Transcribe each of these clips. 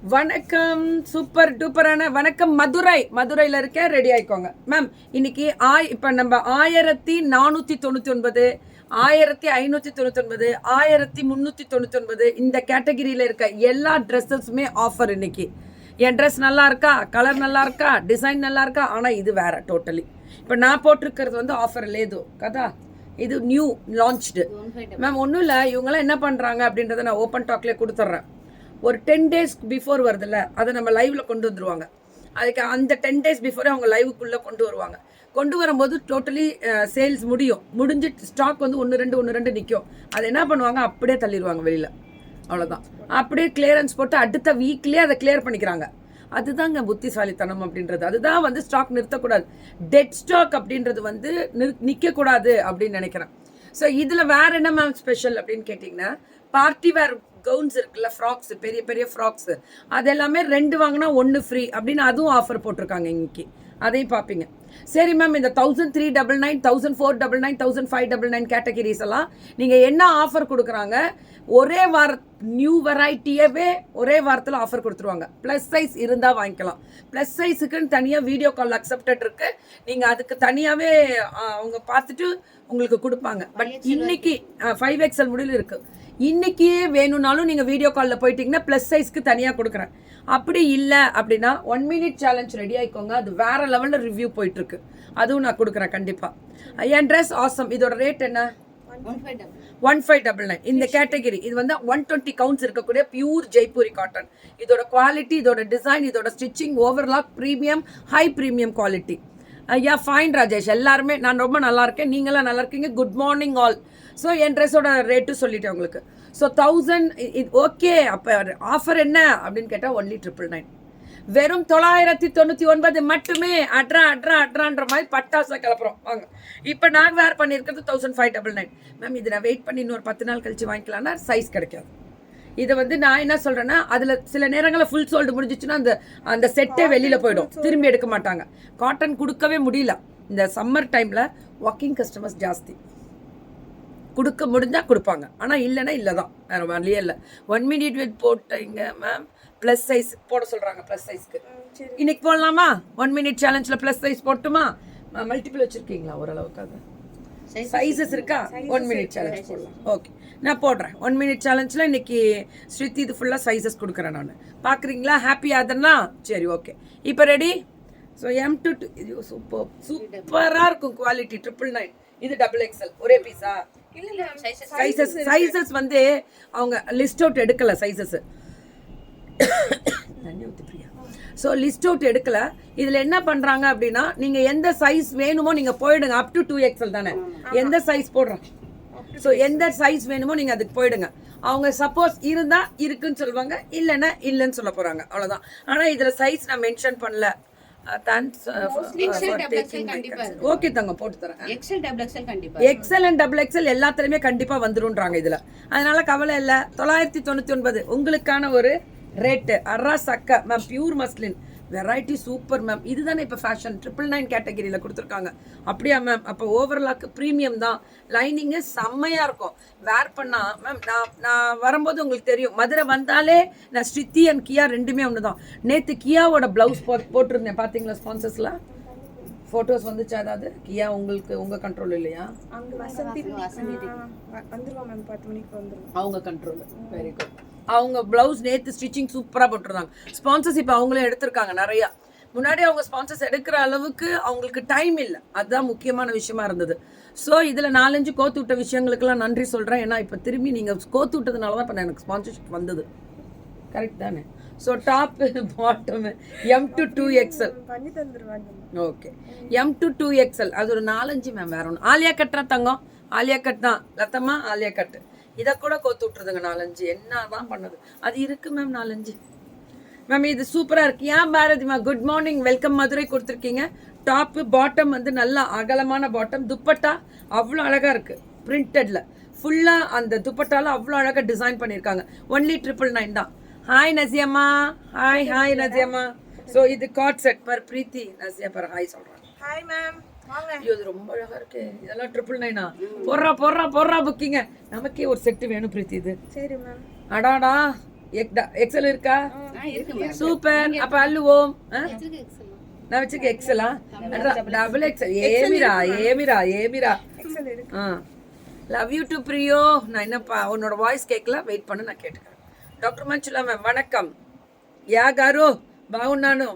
வணக்கம். சூப்பர் டூப்பரான வணக்கம். மதுரையில் இருக்க ரெடி ஆயிக்கோங்க மேம். இன்னைக்கு இப்போ நம்ம 1499, 1599, 1399 இந்த கேட்டகிரியில் இருக்க எல்லா ட்ரெஸ்ஸஸுமே ஆஃபர். இன்னைக்கு என் ட்ரெஸ் நல்லா இருக்கா, கலர் நல்லா இருக்கா, டிசைன் நல்லா இருக்கா, ஆனால் இது வேற டோட்டலி. இப்போ நான் போட்டிருக்கிறது வந்து ஆஃபர் லேது கதா, இது நியூ லான்ச்டு மேம். ஒன்றும் இல்லை, இவங்களாம் என்ன பண்ணுறாங்க அப்படின்றத நான் ஓப்பன் டாக்லேயே கொடுத்துட்றேன். ஒரு 10 days பிஃபோர் வருதுல்ல, அதை நம்ம லைவ்ல கொண்டு வந்துருவாங்க. அதுக்கு அந்த 10 days பிஃபோரே அவங்க லைவுக்குள்ளே கொண்டு வருவாங்க. கொண்டு வரும்போது டோட்டலி சேல்ஸ் முடிஞ்சு ஸ்டாக் வந்து ஒன்று ரெண்டு நிற்கும். அதை என்ன பண்ணுவாங்க, அப்படியே தள்ளிடுவாங்க வெளியில். அவ்வளோதான், அப்படியே கிளியரன்ஸ் போட்டு அடுத்த வீக்லேயே அதை கிளியர் பண்ணிக்கிறாங்க. அதுதாங்க புத்திசாலித்தனம் அப்படின்றது. அதுதான் வந்து ஸ்டாக் நிறுத்தக்கூடாது. டெட் ஸ்டாக் அப்படின்றது வந்து நிற்கக்கூடாது அப்படின்னு நினைக்கிறேன். ஸோ இதில் வேற என்ன மேம் ஸ்பெஷல் அப்படின்னு கேட்டிங்கன்னா, பார்ட்டி வேர் கவுன்ஸ் இருக்குல்ல, ஃப்ராக்ஸ், பெரிய பெரிய ஃப்ராக்ஸ், அது எல்லாமே 2 வாங்கினா 1 ஃப்ரீ அப்படின்னு அதுவும் ஆஃபர் போட்டிருக்காங்க இன்னைக்கு. அதையும் பார்ப்பீங்க. சரி மேம், இந்த 1399, 1499, 1599 கேட்டகரிஸ் எல்லாம் நீங்கள் என்ன ஆஃபர் கொடுக்குறாங்க, ஒரே நியூ வெரைட்டியவே ஒரே வாரத்தில் ஆஃபர் கொடுத்துருவாங்க. ப்ளஸ் சைஸ் இருந்தால் வாங்கிக்கலாம். ப்ளஸ் சைஸுக்குன்னு தனியாக வீடியோ கால் அக்செப்டட் இருக்குது. நீங்கள் அதுக்கு தனியாகவே அவங்க பார்த்துட்டு உங்களுக்கு கொடுப்பாங்க. பட் இன்னைக்கு 5XL முடியல இருக்குது. இன்னைக்கே வேணும்னாலும் நீங்கள் வீடியோ காலில் போயிட்டீங்கன்னா ப்ளஸ் சைஸ்க்கு தனியாக கொடுக்குறேன். அப்படி இல்லை அப்படின்னா 1 minute சேலஞ்ச் ரெடி ஆகிக்கோங்க. அது வேற லெவலில் ரிவ்யூ போயிட்டுருக்கு. அதுவும் நான் கொடுக்குறேன் கண்டிப்பாக. என் ட்ரெஸ் ஆசம். இதோட ரேட் என்ன? 1599. இந்த கேட்டகிரி இது வந்து 120 கவுண்ட்ஸ் இருக்கக்கூடிய பியூர் ஜெய்ப்பூரி காட்டன். இதோட குவாலிட்டி, இதோட டிசைன், இதோட stitching overlock premium, high premium quality. ஐயா ஃபைன் ராஜேஷ், எல்லாருமே நான் ரொம்ப நல்லா இருக்கேன், நீங்களாம் நல்லா இருக்கீங்க. Good morning all. ஸோ என் ட்ரெஸ்ஸோட ரேட்டும் சொல்லிட்டேன் உங்களுக்கு. ஸோ 1000 இது ஓகே. அப்போ ஆஃபர் என்ன அப்படின்னு கேட்டால் ஒன்லி 999. வெறும் 999 மட்டுமே. அட்ரான்ற மாதிரி பட்டாசை கிளப்புறோம் வாங்க. இப்போ நாங்கள் வேர் பண்ணியிருக்கிறது 1599 மேம். இது நான் வெயிட் பண்ணி இன்னொரு 10 நாள் கழிச்சு வாங்கிக்கலாம்னா சைஸ் கிடைக்காது. இதை வந்து நான் என்ன சொல்கிறேன்னா, அதில் சில நேரங்களில் ஃபுல் சோல்டு முடிஞ்சிச்சுன்னா அந்த செட்டே வெளியில் போயிடும், திரும்பி எடுக்க மாட்டாங்க. காட்டன் கொடுக்கவே முடியல. இந்த சம்மர் டைமில் வாக்கிங் கஸ்டமர்ஸ் ஜாஸ்தி. கொடுக்க முடிஞ்சால் கொடுப்பாங்க, ஆனால் இல்லைன்னா இல்லை தான், வேறு வழியே இல்லை. 1 minute வெயிட் போட்டீங்க மேம். ப்ளஸ் சைஸ் போட சொல்கிறாங்க. ப்ளஸ் சைஸ்க்கு இன்னைக்கு போடலாமா? 1 minute சேலஞ்சில் ப்ளஸ் சைஸ் போட்டுமா? மல்டிபிள் வச்சுருக்கீங்களா ஓரளவுக்கு? அது சைஸஸ் இருக்கா? 1 minute சேலஞ்ச் போடலாம். ஓகே, நான் போடுறேன். 1 minute சேலஞ்சில் இன்னைக்கு ஸ்ருதி இது ஃபுல்லாக சைஸஸ் கொடுக்குறேன் நான். பார்க்குறீங்களா? ஹாப்பியாக அதனா? சரி, ஓகே. இப்போ ரெடி. ஸோ M2 இது சூப்பராக இருக்கும் குவாலிட்டி. 999. இது XXL ஒரே பீஸா? சைஸஸ் வந்து அவங்க லிஸ்ட் அவுட் எடுக்கல. சைஸஸ் ஸோ லிஸ்ட் அவுட் எடுக்கல. இதில் என்ன பண்ணுறாங்க அப்படின்னா, நீங்கள் எந்த சைஸ் வேணுமோ நீங்கள் போயிடுங்க. அப் டு 2XL தானே, எந்த சைஸ் போடுறோம். ஸோ எந்த சைஸ் வேணுமோ நீங்கள் அதுக்கு போயிடுங்க. அவங்க சப்போஸ் இருந்தால் இருக்குன்னு சொல்லுவாங்க, இல்லைன்னா இல்லைன்னு சொல்ல போகிறாங்க, அவ்வளோதான். ஆனால் இதில் சைஸ் நான் மென்ஷன் பண்ணல. ஓகே தங்க, போட்டு தரேன். XL and XXL எல்லாத்துலயுமே கண்டிப்பா வந்துருன்றாங்க இதுல. அதனால கவலை இல்ல. 999 உங்களுக்கான ஒரு ரேட்டு. அரா சக்க ma'am, pure muslin variety super ma'am. இதுதானே இப்போ ஃபேஷன் 999 கேட்டகிரியில் கொடுத்துருக்காங்க. அப்படியா மேம்? அப்போ ஓவர்லாக்கு ப்ரீமியம் தான். லைனிங்கு செம்மையாக இருக்கும். வேர் பண்ணால் மேம், நான் வரும்போது உங்களுக்கு தெரியும், மதுரை வந்தாலே நான் ஸ்ருதி அண்ட் கியா ரெண்டுமே ஒன்று தான். நேற்று கியாவோட ப்ளவுஸ் போட்டிருந்தேன், பார்த்தீங்களா? ஸ்பான்சர்ஸில் ஃபோட்டோஸ் வந்துச்சு. அதாவது கியா உங்கள் கண்ட்ரோல் இல்லையா? அவங்க கண்ட்ரோல். Very good. அவங்க ப்ளவுஸ் நேற்று ஸ்டிச்சிங் சூப்பராக போட்டிருந்தாங்க. ஸ்பான்சர்ஸ் இப்போ அவங்களே எடுத்திருக்காங்க நிறையா. முன்னாடி அவங்க ஸ்பான்சர்ஸ் எடுக்கிற அளவுக்கு அவங்களுக்கு டைம் இல்லை. அதுதான் முக்கியமான விஷயமா இருந்தது. ஸோ இதில் 4-5 கோத்து விட்ட விஷயங்களுக்கெல்லாம் நன்றி சொல்கிறேன். ஏன்னா இப்போ திரும்பி நீங்கள் கோத்து விட்டதுனால தான் இப்போ எனக்கு ஸ்பான்சர்ஷிப் வந்தது. கரெக்ட் தானே? So top bottom M to 2XL. Okay, M to 2XL அது ஒரு 4-5 மேம். வேற ஒன்று ஆலியா கட்டுறா தங்கம். ஆலியா கட் தான் லத்தம்மா. ஆலியா கட்டு இதை கூட கோத்து விட்டுருதுங்க 4-5. என்ன தான் பண்ணுது? அது இருக்கு மேம் 4-5 மேம். இது சூப்பராக இருக்கு. ஏன் பாரதிமா குட் மார்னிங், வெல்கம் மதுரை கொடுத்துருக்கீங்க. டாப்பு பாட்டம் வந்து நல்லா அகலமான பாட்டம். துப்பட்டா அவ்வளோ அழகாக இருக்குது, பிரிண்டட்ல ஃபுல்லாக. அந்த துப்பட்டால அவ்வளோ அழகாக டிசைன் பண்ணியிருக்காங்க. ஒன்லி 999 தான். ஹாய் நசியம்மா. ஹாய் நசியம்மா. ஸோ இது காட் செட் பர் பிரீத்தி. நசியா பர் ஹாய் சொல்கிறாங்க. Hi ma'am. ஐயோ, இது ரொம்ப அழகா இருக்கு. இதெல்லாம் 999. போடுறா புக்கிங்க. நமக்கே ஒரு செட்டு வேணும் பிரீத்தி. இது சரி மேம். அடாடா, XL இருக்கா? சூப்பர். அப்ப அல்லுவோம். நான் வச்சிருக்கேன் எக்ஸலா, டபுள் எக்ஸல். ஏமிரா. லவ் யூ டு பிரியோ. நான் என்னப்பா உன்னோட வாய்ஸ் கேட்கல, வெயிட் பண்ண, நான் கேட்டுக்கிறேன். డాక్టర్ మంచులా మ్యామ్ వణకం. యా గారు బాగున్నాను,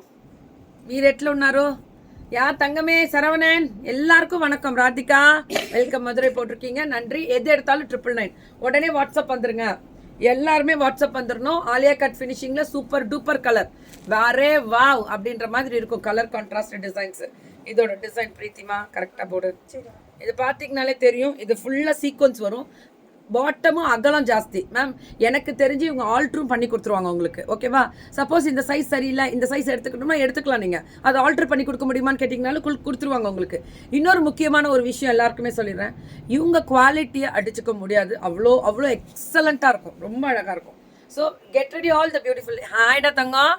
మీరు ఎట్లా ఉన్నారు? யா தங்கமே சரவணன் எல்லாருக்கும் வணக்கம். ராதிகா வெல்கம். மதுரை போட்டிருக்கீங்க, நன்றி. எது எடுத்தாலும் 999 உடனே வாட்ஸ்அப் வந்துருங்க. எல்லாருமே வாட்ஸ்அப் வந்துடணும். ஆலியா கட் ஃபினிஷிங்ல சூப்பர் டூப்பர் கலர், வேறே வாவ் அப்படின்ற மாதிரி இருக்கும். Colour contrast designs. இதோட டிசைன் பிரீத்திமா கரெக்டாக போடு. இது பார்த்தீங்கனாலே தெரியும், இது ஃபுல்லாக சீக்வன்ஸ் வரும். பாட்டமும் அகலம் ஜாஸ்தி மேம். எனக்கு தெரிஞ்சு இவங்க ஆல்ட்ரும் பண்ணி கொடுத்துருவாங்க உங்களுக்கு, ஓகேவா? சப்போஸ் இந்த சைஸ் சரியில்லை, இந்த சைஸ் எடுத்துக்கணும்னா எடுத்துக்கலாம். நீங்கள் அதை ஆல்ட்ரு பண்ணி கொடுக்க முடியுமான்னு கேட்டிங்கனாலும் கொடுத்துருவாங்க உங்களுக்கு. இன்னொரு முக்கியமான ஒரு விஷயம் எல்லாருக்குமே சொல்லிடுறேன், இவங்க குவாலிட்டியை அடிச்சுக்க முடியாது. அவ்வளோ எக்ஸலண்ட்டாக இருக்கும், ரொம்ப அழகாக இருக்கும். So get ready all the beautiful. ஹாய்டா தங்கம்.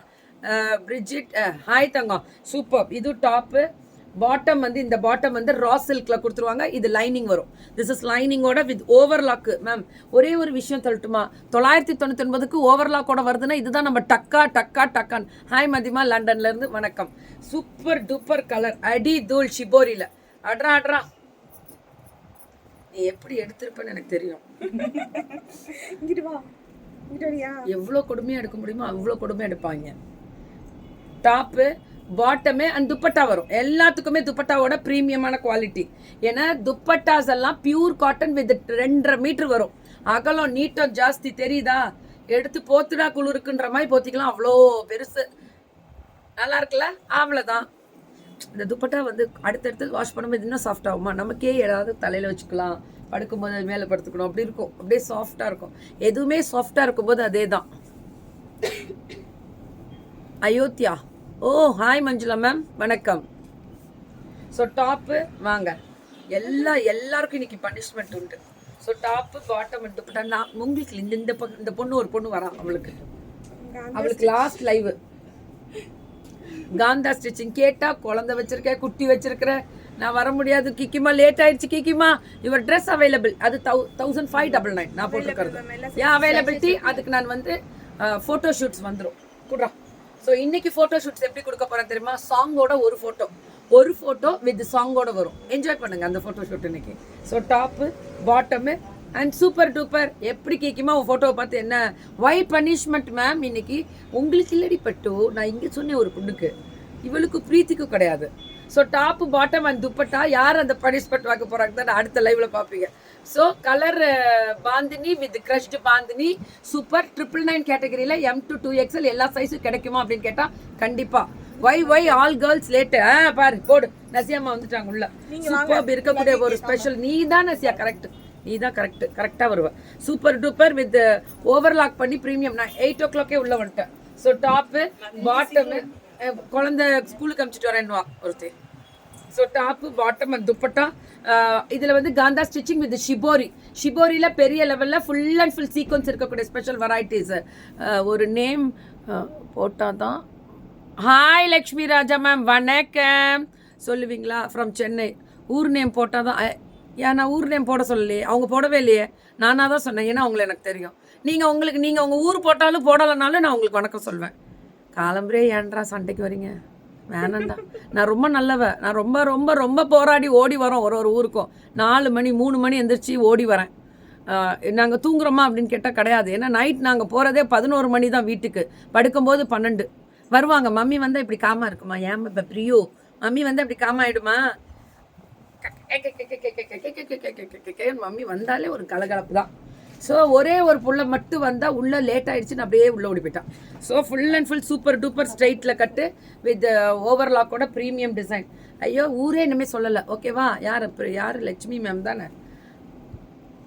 பிரிட்ஜிட் ஹாய் தங்கம். சூப்பர். இது டாப்பு. பாட்டம் வந்து இந்த பாட்டம் வந்து ரா சில்க்ல கொடுத்துருவாங்க. இது லைனிங் வரும். திஸ் இஸ் லைனிங்கோட வித் ஓவர்லாக்கு. மேம் ஒரே ஒரு விஷயம் சொல்லட்டுமா, 999க்கு ஓவர்லாக்கோட வருதுன்னா இதுதான் நம்ம டக்கான். ஹாய் மதிமா லண்டன்ல இருந்து வணக்கம். சூப்பர் டூப்பர் கலர், அடி தூள் ஷிபோரியில. அட்ரா நீ எப்படி எடுத்திருப்பேன்னு எனக்கு தெரியும். எவ்வளோ கொடுமையா எடுக்க முடியுமோ அவ்வளோ கொடுமையா எடுப்பாங்க. டாப்பு பாட்டமே அண்ட் துப்பட்டா வரும். எல்லாத்துக்குமே துப்பட்டாவோட ப்ரீமியமான குவாலிட்டி. ஏன்னா துப்பட்டாஸ் எல்லாம் பியூர் காட்டன் வித் 2.5 மீட்டர் வரும். அகலம் நீட்டம் ஜாஸ்தி, தெரியுதா? எடுத்து போத்துடா குளிருக்குன்ற மாதிரி போத்திக்கலாம். அவ்வளோ பெருசு, நல்லா இருக்குல்ல? அவ்வளோதான். இந்த துப்பட்டா வந்து அடுத்தடுத்து வாஷ் பண்ணும்போது இன்னும் சாஃப்ட் ஆகுமா, நமக்கே ஏதாவது தலையில் வச்சுக்கலாம், படுக்கும்போது மேலே படுத்துக்கணும், அப்படி இருக்கும். அப்படியே சாஃப்டாக இருக்கும். எதுவுமே சாஃப்டாக இருக்கும்போது அதே தான். அயோத்தியா. ஓ ஹாய் மஞ்சுளா மேம் வணக்கம். ஸோ டாப்பு வாங்க, எல்லாருக்கும் இன்னைக்கு பனிஷ்மெண்ட் உண்டு. So top bottom dupatta. நான் உங்களுக்கு இந்த பொண்ணு ஒரு பொண்ணு வரா, அவளுக்கு லாஸ்ட் லைவ் காந்தா ஸ்டிச்சிங் கேட்டா, குழந்தை வச்சிருக்கேன், குட்டி வச்சிருக்கிறேன், நான் வர முடியாது கிக்கிமா, லேட் ஆயிடுச்சு கிக்கிமா, யுவர் ட்ரெஸ் அவைலபிள். அது 1599 நான் போட்டுருக்கிறது. ஏன் அவைலபிலிட்டி, அதுக்கு நான் வந்து ஃபோட்டோ ஷூட்ஸ் வந்துடும் கூடா. ஸோ இன்னைக்கு ஃபோட்டோ ஷூட்ஸ் எப்படி கொடுக்க போகிறேன் தெரியுமா? சாங்கோட ஒரு ஃபோட்டோ வித் சாங்கோட வரும். என்ஜாய் பண்ணுங்க அந்த ஃபோட்டோ ஷூட் இன்னைக்கு. So top bottom and super duper. எப்படி கேட்குமா உன் ஃபோட்டோவை பார்த்து என்ன வை பனிஷ்மெண்ட் மேம் இன்னைக்கு உங்களுக்கு இல்லடி பட்டு. நான் இங்கே சொன்னேன் ஒரு பொண்ணுக்கு, இவளுக்கு பிரீத்திக்கும் கிடையாது. So top bottom and dupatta யார் அந்த பனிஷ்மெண்ட் வாங்க போகிறாங்க தான் அடுத்த லைவ்ல பார்ப்பீங்க. So colour bandhani with crushed bandhani super 999 கேட்டகரியில் M to 2XL எல்லா சைஸும் கிடைக்குமா அப்படின்னு கேட்டால் கண்டிப்பாக. Y all girls late. பாரு போடு, நசியாமா வந்துட்டாங்க உள்ள. சூப்பர் இருக்கக்கூடிய ஒரு ஸ்பெஷல். நீ தான் நசியா கரெக்டாக வருவேன். சூப்பர் டூப்பர் வித் ஓவர்லாக் பண்ணி ப்ரீமியம். நான் 8 o'clock உள்ள வந்துட்டேன். ஸோ டாப்பு பாட்டமு, குழந்தை ஸ்கூலுக்கு அனுப்பிச்சிட்டு வரேன்னுவா ஒருத்தர். So top bottom and dupatta. இதில் வந்து காந்தா ஸ்டிச்சிங் வித் ஷிபோரியில் பெரிய லெவலில் ஃபுல் அண்ட் ஃபுல் சீக்வன்ஸ் இருக்கக்கூடிய ஸ்பெஷல் வெரைட்டிஸ். ஒரு நேம் போட்டால் தான். ஹாய் லக்ஷ்மி ராஜா மேம் வணக்கம். சொல்லுவீங்களா? ஃப்ரம் சென்னை. ஊர் நேம் போட்டால் தான். ஏன் நான் ஊர் நேம் போட சொல்லலையே, அவங்க போடவே இல்லையே, நானாக தான் சொன்னேன். ஏன்னா அவங்களை எனக்கு தெரியும். நீங்கள் உங்கள் ஊர் போட்டாலும் போடலைனாலும் நான் உங்களுக்கு வணக்கம் சொல்வேன். காலம்பரே ஏன்றா சண்டைக்கு வரீங்க? வேணாண்டா, நான் ரொம்ப நல்லவ. நான் ரொம்ப ரொம்ப ரொம்ப போராடி ஓடி வரோம் ஒரு ஊருக்கும். 4 மணி 3 மணி எந்திரிச்சு ஓடி வரேன். நாங்கள் தூங்குறோமா அப்படின்னு கேட்டால் கிடையாது. ஏன்னா நைட் நாங்கள் போகிறதே 11 மணி தான், வீட்டுக்கு படுக்கும்போது 12 வருவாங்க. மம்மி வந்தால் இப்படி காமா இருக்குமா? ஏன் இப்போ பிரியோ மம்மி வந்து அப்படி காமா ஆகிடுமா? மம்மி வந்தாலே ஒரு கலகலப்பு தான். ஸோ ஒரே ஒரு புள்ள மட்டும் வந்தால் உள்ளே லேட் ஆகிடுச்சின்னு அப்படியே உள்ளே ஓடி போயிட்டான். So full and full super duper ஸ்ட்ரைட்டில் கட்டு வித் ஓவர்லாக்கோட ப்ரீமியம் டிசைன். ஐயோ ஊரே இனிமேல் சொல்லலை, ஓகேவா? யார் லட்சுமி மேம் தானே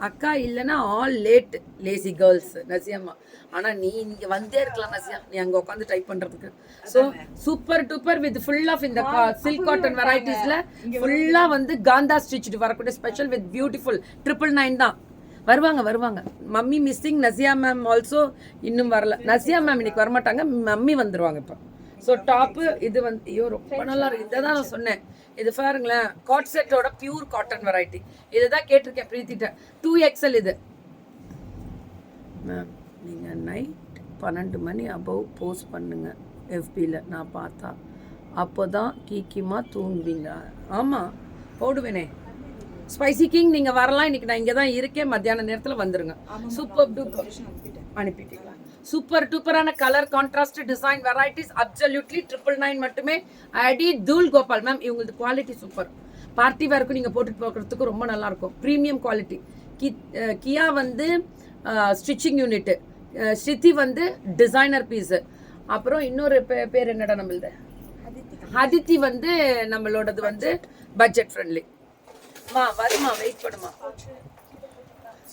அக்கா? இல்லைன்னா ஆல் லேட் லேசி கேர்ள்ஸ் நசியாம்மா. ஆனால் நீ இங்கே வந்தே இருக்கலாம் நசியா, நீ அங்கே உட்காந்து டைப் பண்ணுறதுக்கு. So super duper with full of இந்த சில்க் காட்டன் வெரைட்டிஸில் ஃபுல்லாக வந்து காந்தா ஸ்டிச்சு வரக்கூடிய ஸ்பெஷல் வித் பியூட்டிஃபுல் 999 தான். வருவாங்க. Mummy missing. Nazia ma'am also இன்னும் வரல. நசியா மேம் இன்னைக்கு வரமாட்டாங்க, மம்மி வந்துடுவாங்க இப்போ. ஸோ டாப்பு இது வந்து ஐயோ ரொம்ப நல்லா இருக்கு. இதை தான் நான் சொன்னேன். இது பாருங்களேன், காட் செட்டோட பியூர் காட்டன் வெரைட்டி. இதை தான் கேட்டிருக்கேன் பிரீத்திட்ட. 2XL இது மேம். நீங்கள் நைட் 12 மணி அபவ் போஸ்ட் பண்ணுங்க எஃபியில் நான் பார்த்தா, அப்போ தான் கீக்கிமா தூங்குவீங்க. ஆமாம் போடுவேனே. ஸ்பைசி கிங் நீங்கள் வரலாம், இன்றைக்கி நான் இங்கே தான் இருக்கேன், மத்தியான நேரத்தில் வந்துடுங்க. சூப்பர் டூப்பர் அனுப்பிட்டீங்களா? சூப்பர் டூப்பரான colour contrast design varieties absolutely 999 மட்டுமே. அடி தூள் கோபால் மேம், இவங்களது குவாலிட்டி சூப்பர். பார்ட்டி வேர்க்கும் நீங்கள் போட்டுட்டு போகிறதுக்கு ரொம்ப நல்லாயிருக்கும். Premium quality. கியா வந்து ஸ்டிச்சிங் யூனிட்டு, ஸ்ருதி வந்து டிசைனர் பீஸு, அப்புறம் இன்னொரு பேர் என்னடா நம்மளது, அதித்தி வந்து நம்மளோடது வந்து பட்ஜெட் ஃப்ரெண்ட்லி. வருமா, வெயிட் பண்ணுமா.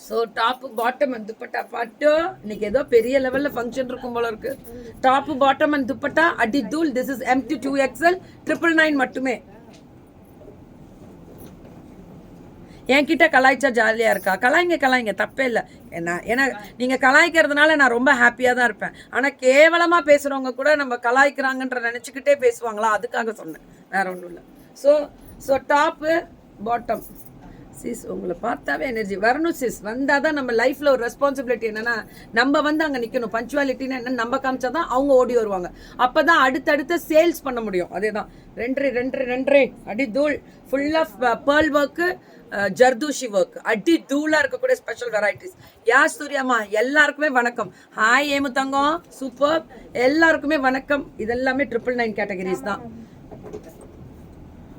So top bottom and dupatta பாட்டு இன்னைக்கு ஏதோ பெரிய லெவலில் ஃபங்க்ஷன் இருக்கும் போல இருக்கு. டாப்பு பாட்டம் அண்ட் துப்பட்டா அடி தூள். திஸ் இஸ் MT 2XL 999 மட்டுமே. என்கிட்ட கலாய்ச்சா ஜாலியாக இருக்கா? கலாய்ங்க தப்பே இல்லை. ஏன்னா நீங்கள் கலாய்க்கிறதுனால நான் ரொம்ப ஹாப்பியாக தான் இருப்பேன். ஆனால் கேவலமாக பேசுகிறவங்க கூட நம்ம கலாய்க்கிறாங்கன்ற நினச்சிக்கிட்டே பேசுவாங்களா, அதுக்காக சொன்னேன், வேற ஒன்றும் இல்லை. ஸோ டாப்பு பாட்டம் சிஸ் உங்களை பார்த்தாவே எனர்ஜி வரணும் சிஸ். வந்தால் தான் நம்ம லைஃப்பில் ஒரு ரெஸ்பான்சிபிலிட்டி என்னென்னா நம்ம வந்து அங்கே நிற்கணும். பஞ்சுவாலிட்டின்னு என்ன நம்ம காமிச்சா தான் அவங்க ஓடி வருவாங்க. அப்போ தான் அடுத்தடுத்த சேல்ஸ் பண்ண முடியும். அதே தான் 2 அடி தூள். Full of pearl work, zardozi work, அடி தூளாக இருக்கக்கூடிய ஸ்பெஷல் வெரைட்டிஸ். சூர்யாமா எல்லாருக்குமே வணக்கம். ஹாய் ஏமு தங்கம், சூப்பர், எல்லாருக்குமே வணக்கம். இதெல்லாமே 999 கேட்டகரிஸ் தான்.